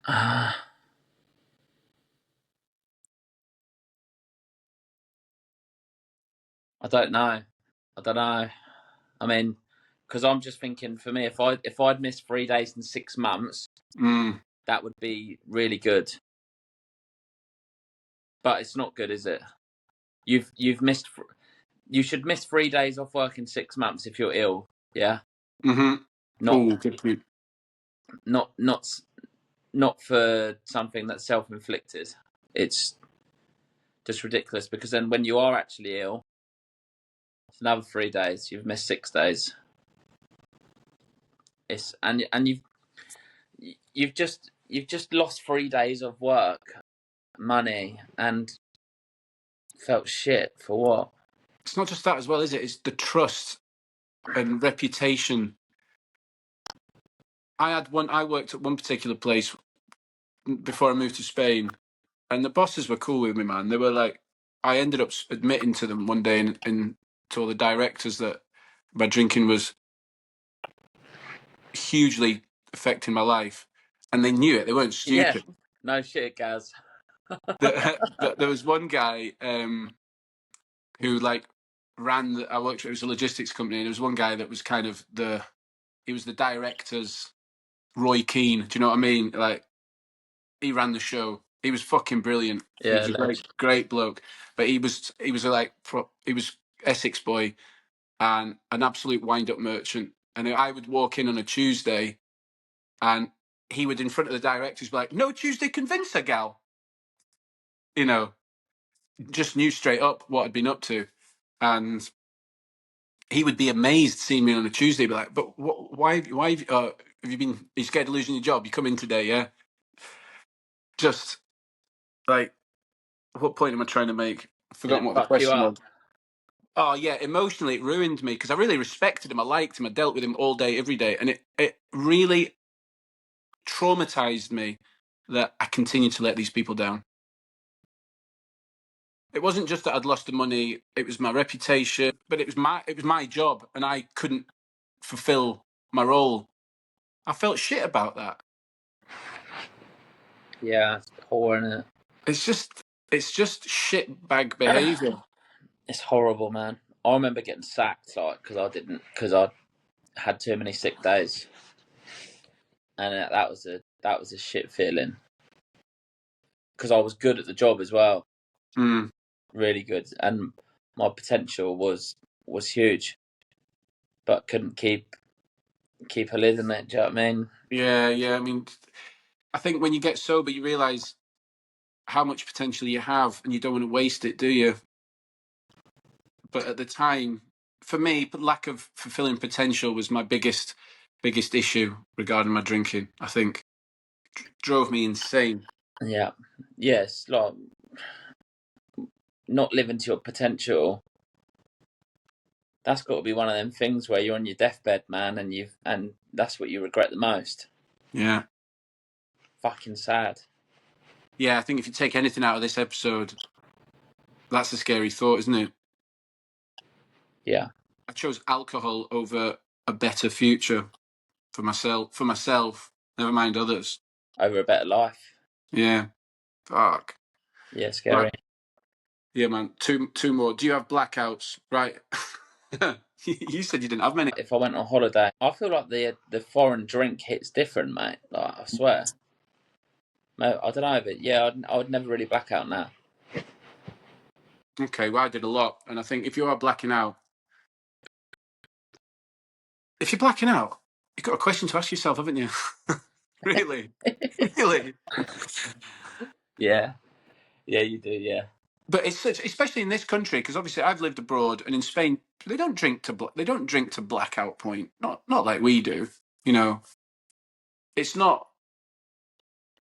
I don't know. I mean, because I'm just thinking, for me, if I'd missed 3 days in 6 months, that would be really good. But it's not good, is it? You've missed. You should miss 3 days off work in 6 months if you're ill. Yeah. Mm-hmm. Not good point. not for something that's self-inflicted. It's just ridiculous, because then when you are actually ill, it's another 3 days. You've missed 6 days. It's and you've just lost 3 days of work, money, and felt shit for what? It's not just that as well, is it? It's the trust and reputation. I worked at one particular place before I moved to Spain, and the bosses were cool with me, man. They were like, I ended up admitting to them one day and to all the directors that my drinking was hugely affecting my life, and they knew it. They weren't stupid. Yeah, no shit, Gaz. There was one guy who like ran. I worked. It was a logistics company, and there was one guy that was kind of he was the director's Roy Keane. Do you know what I mean? Like, he ran the show. He was fucking brilliant. He Yeah, was a great bloke. But he was Essex boy and an absolute wind-up merchant. And I would walk in on a Tuesday, and he would, in front of the directors, be like, "No Tuesday convincer, gal." You know, just knew straight up what I'd been up to, and he would be amazed seeing me on a Tuesday. Be like, "But why have you been? Are you scared of losing your job? You come in today, yeah?" Just like, what point am I trying to make? I've did forgotten it what the fuck you question up? was. Oh yeah, emotionally it ruined me, because I really respected him. I liked him. I dealt with him all day, every day, and it really traumatized me that I continued to let these people down. It wasn't just that I'd lost the money; it was my reputation. But it was my job, and I couldn't fulfill my role. I felt shit about that. Yeah, it's poor, isn't it? It's just shit bag behavior. It's horrible, man. I remember getting sacked, like, because I had too many sick days, and that was a shit feeling, because I was good at the job as well, really good, and my potential was huge, but couldn't keep a lid on it. Do you know what I mean? Yeah. I mean, I think when you get sober, you realise how much potential you have, and you don't want to waste it, do you? But at the time, for me, lack of fulfilling potential was my biggest issue regarding my drinking. I think drove me insane. Yeah, yes, like, not living to your potential. That's got to be one of them things where you're on your deathbed, man, and that's what you regret the most. Yeah. Fucking sad. Yeah, I think if you take anything out of this episode, that's a scary thought, isn't it? Yeah. I chose alcohol over a better future for myself, never mind others. Over a better life. Yeah. Fuck. Yeah, scary. Right. Yeah, man. Two more. Do you have blackouts? Right. You said you didn't have many. If I went on holiday, I feel like the foreign drink hits different, mate. Like, I swear. Mate, I don't know, but yeah, I would never really black out now. Okay, well, I did a lot, and I think if you are blacking out, if you're blacking out, you've got a question to ask yourself, haven't you? Really? Really? Yeah. Yeah, you do, yeah. But especially in this country, because obviously I've lived abroad, and in Spain they don't drink to blackout point. Not like we do. You know, it's not,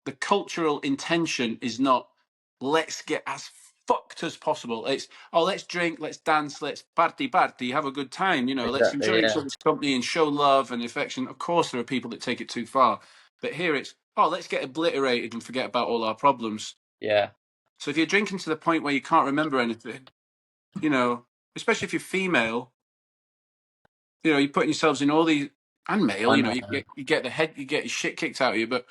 the cultural intention is not, let's get as fucked as possible. It's, oh, let's drink, let's dance, let's party, have a good time. You know, let's Exactly. enjoy each Yeah. other's company and show love and affection. Of course, there are people that take it too far, but here it's, oh, let's get obliterated and forget about all our problems. Yeah. So if you're drinking to the point where you can't remember anything, you know, especially if you're female, you know, you're putting yourselves in all these, and male, I you know, know. you get you get your shit kicked out of you, but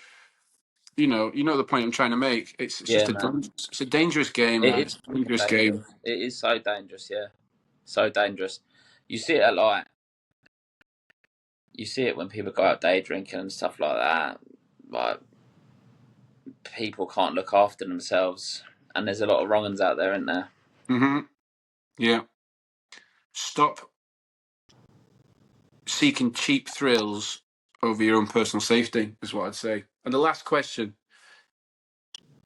you know the point I'm trying to make. It's Yeah, just man. it's a dangerous game, man. It It's is a dangerous dangerous. game. It is so dangerous. Yeah. So dangerous. You see it like you see it when people go out day drinking and stuff like that. Like people can't look after themselves, and there's a lot of wrong uns out there, isn't there? Hmm. Yeah. Stop seeking cheap thrills over your own personal safety is what I'd say. And the last question,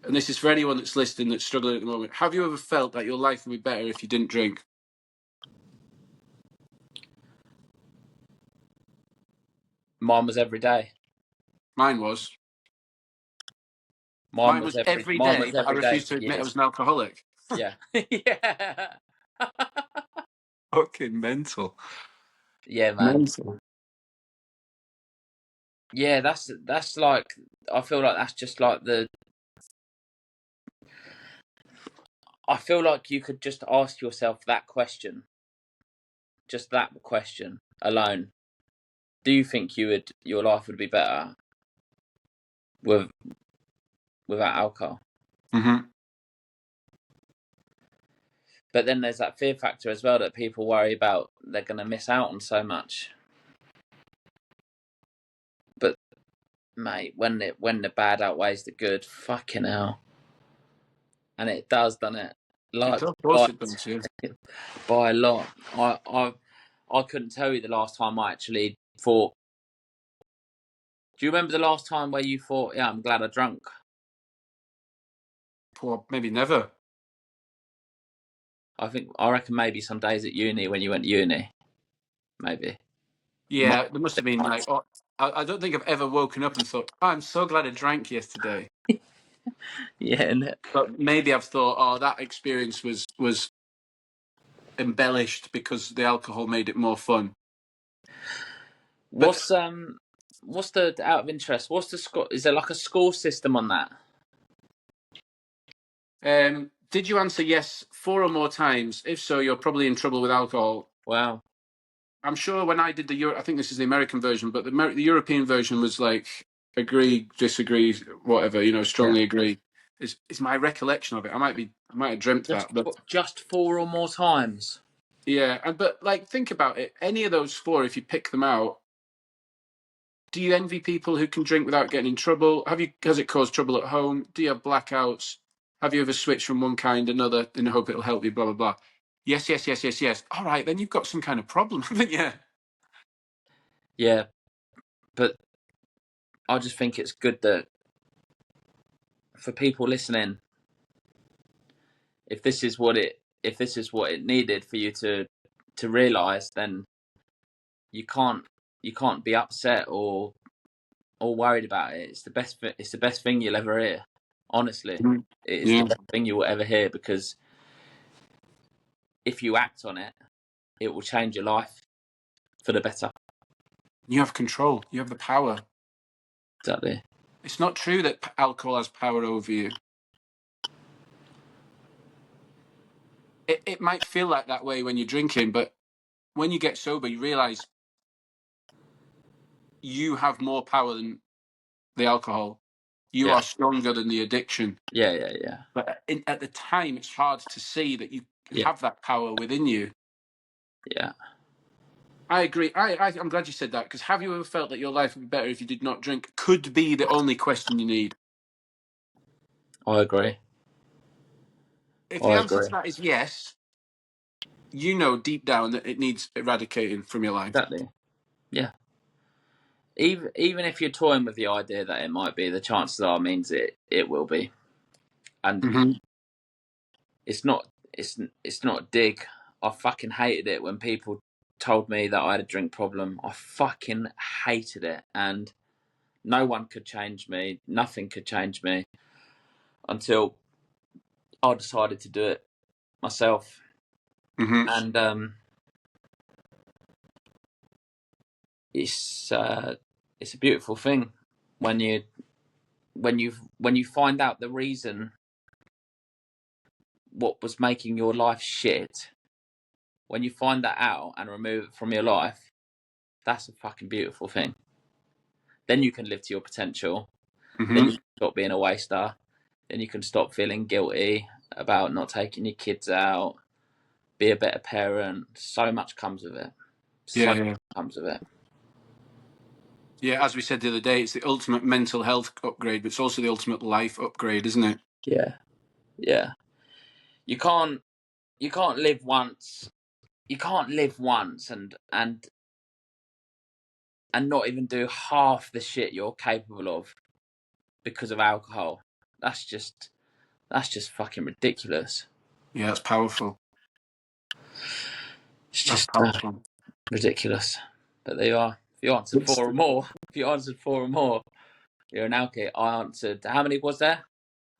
and this is for anyone that's listening that's struggling at the moment: have you ever felt that your life would be better if you didn't drink? Mine was every day. Mine was. Mine Mine was was every. every Mine day, was but I every day refused for to admit I years. was an alcoholic. Yeah. Yeah. Fucking mental. Yeah, man. Mental. Yeah, that's like I feel like that's just like the. I feel like you could just ask yourself that question, just that question alone. Do you think your life would be better with without alcohol? Hmm. But then there's that fear factor as well that people worry about they're going to miss out on so much. But mate, when the bad outweighs the good, fucking hell, and it does, doesn't it? Like Of course it does, yeah. by a lot. I couldn't tell you the last time I actually thought. Do you remember the last time where you thought, "Yeah, I'm glad I drunk"? Well, maybe never. I reckon maybe some days at uni when you went to uni, maybe. Yeah, there must have been like, oh, I don't think I've ever woken up and thought, oh, I'm so glad I drank yesterday. Yeah, and But maybe I've thought, oh, that experience was embellished because the alcohol made it more fun. But what's the out of interest? What's the score? Is there like a score system on that? did you answer yes 4 or more times? If so, you're probably in trouble with alcohol. Wow. I'm sure when I did I think this is the American version, but the European version was like agree, disagree, whatever, you know, Yeah. strongly agree. Is my recollection of it. I might have dreamt that, but Just 4 or more times. yeah. But like, think about it. Any of those four, if you pick them out, do you envy people who can drink without getting in trouble? Has it caused trouble at home? Do you have blackouts? Have you ever switched from one kind to another in the hope it'll help you? Blah blah blah. Yes, yes, yes, yes, yes. All right, then you've got some kind of problem, haven't you? Yeah, but I just think it's good that for people listening, if this is what it needed for you to realize, then you can't you can't be upset or worried about it. It's the best thing you'll ever hear. Honestly, Mhm. it is the Yeah, best thing you will ever hear because if you act on it, it will change your life for the better. you have control. You have the power. Exactly. It's not true that alcohol has power over you. It might feel like that way when you're drinking, but when you get sober, you realize you have more power than the alcohol. You Yeah. are stronger than the addiction. Yeah. Yeah. Yeah. But at the time, it's hard to see that you Yeah. have that power within you. Yeah. I agree. I'm glad you said that, because have you ever felt that your life would be better if you did not drink? Could be the only question you need. I agree. If the I answer to agree. that is yes, you know deep down that it needs eradicating from your life. Exactly. Yeah. Even if you're toying with the idea that it might be, the chances are means it will be. And Hmm. it's not a dig. I fucking hated it when people told me that I had a drink problem. I fucking hated it, and no one could change me. Nothing could change me until I decided to do it myself. Mm-hmm. And it's a beautiful thing when you find out the reason what was making your life shit. When you find that out and remove it from your life, that's a fucking beautiful thing. Then you can live to your potential. Mm-hmm. Then you can stop being a waster. Then you can stop feeling guilty about not taking your kids out. Be a better parent. So much comes of it. So much comes of it. Yeah, as we said the other day, it's the ultimate mental health upgrade, but it's also the ultimate life upgrade, isn't it? Yeah. Yeah. You can't live once. You can't live once and not even do half the shit you're capable of because of alcohol. That's just fucking ridiculous. Yeah, that's powerful. It's That's just powerful. ridiculous. But there you are. If you answered four or more, you're an alky. I answered. How many was there?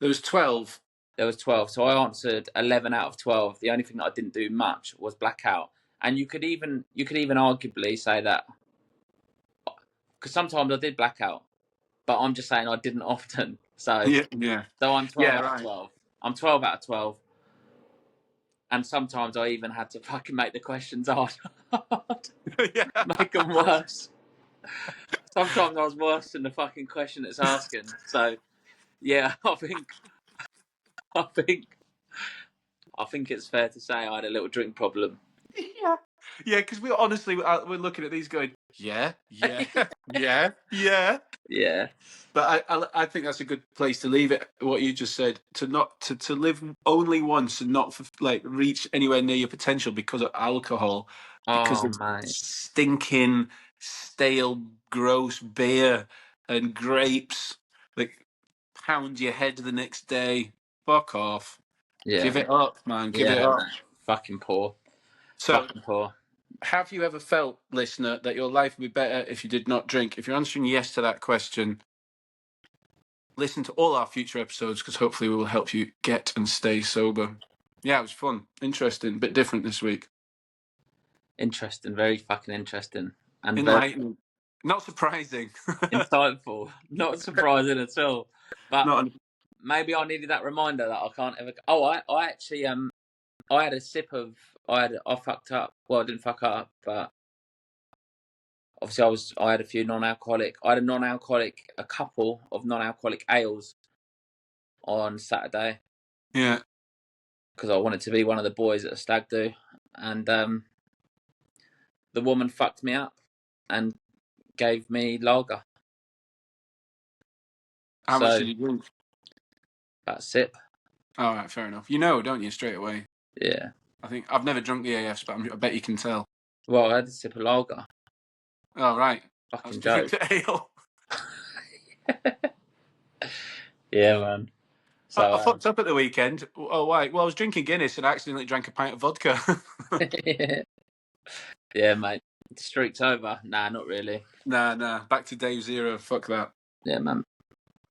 There was 12. There was 12. So I answered 11 out of 12. The only thing that I didn't do much was blackout. And you could even arguably say that, because sometimes I did blackout, but I'm just saying I didn't often. So Yeah. So I'm 12 out right. of 12. I'm 12 out of 12. And sometimes I even had to fucking make the questions hard. Yeah. Make them worse. Sometimes I was worse than the fucking question it's asking. So, yeah, I think it's fair to say I had a little drink problem. Yeah. Yeah, because we're looking at these going, yeah. Yeah. But I think that's a good place to leave it. What you just said, to live only once and not reach anywhere near your potential because of alcohol, because of mate. stinking, stale, gross beer and grapes that pound your head the next day. Fuck off. Yeah. Give it up, man. Give it Yeah, up. mate. Fucking poor. So, Fucking poor. have you ever felt, listener, that your life would be better if you did not drink? If you're answering yes to that question, listen to all our future episodes, because hopefully we will help you get and stay sober. Yeah, it was fun. Interesting. Bit different this week. Interesting. Very fucking interesting. And Enlightening. Not surprising. insightful. Not surprising at all. But Not maybe I needed that reminder that I can't ever. Oh, I actually I had a sip of. I fucked up. Well, I didn't fuck up, but obviously I had a few non-alcoholic. I had a couple of non-alcoholic ales on Saturday. Yeah. Because I wanted to be one of the boys at a stag do, and the woman fucked me up and gave me lager. How much did you drink? About a sip. All right, fair enough. You know, don't you, straight away? Yeah. I think I've never drunk the AFs, but I bet you can tell. Well, I had a sip of lager. Oh, right. Fucking Drink joke. the ale. Yeah, man. So I fucked up at the weekend. Oh, why? Well, I was drinking Guinness and I accidentally drank a pint of vodka. yeah, mate. Streak's over. Nah, not really. Nah. Back to day zero. Fuck that. Yeah, man.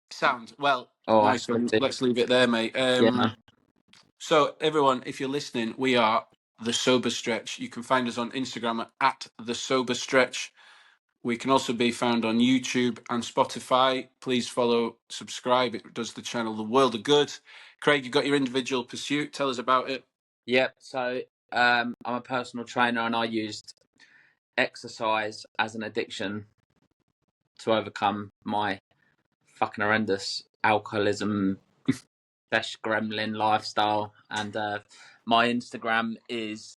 Sound. Well, Oh, nice one. Let's leave it there, mate. Yeah, man. So, everyone, if you're listening, we are The Sober Stretch. You can find us on Instagram at The Sober Stretch. We can also be found on YouTube and Spotify. Please follow, subscribe. It does the channel the world of good. Craig, you got your individual pursuit. Tell us about it. Yep. So I'm a personal trainer, and I used exercise as an addiction to overcome my fucking horrendous alcoholism gremlin lifestyle. And my Instagram is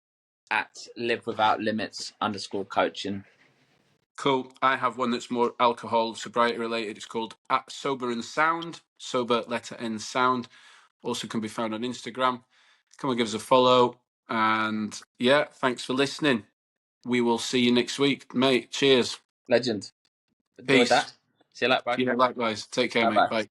at livewithoutlimits_coaching. Cool. I have one that's more alcohol sobriety related. It's called at Sober and Sound. Sober, letter N, sound. Also can be found on Instagram. Come and give us a follow. And yeah, thanks for listening. We will see you next week, mate. Cheers. Legend. Enjoyed Peace. that. See you later, bro. Yeah, likewise. Take care, Bye-bye. mate. Bye.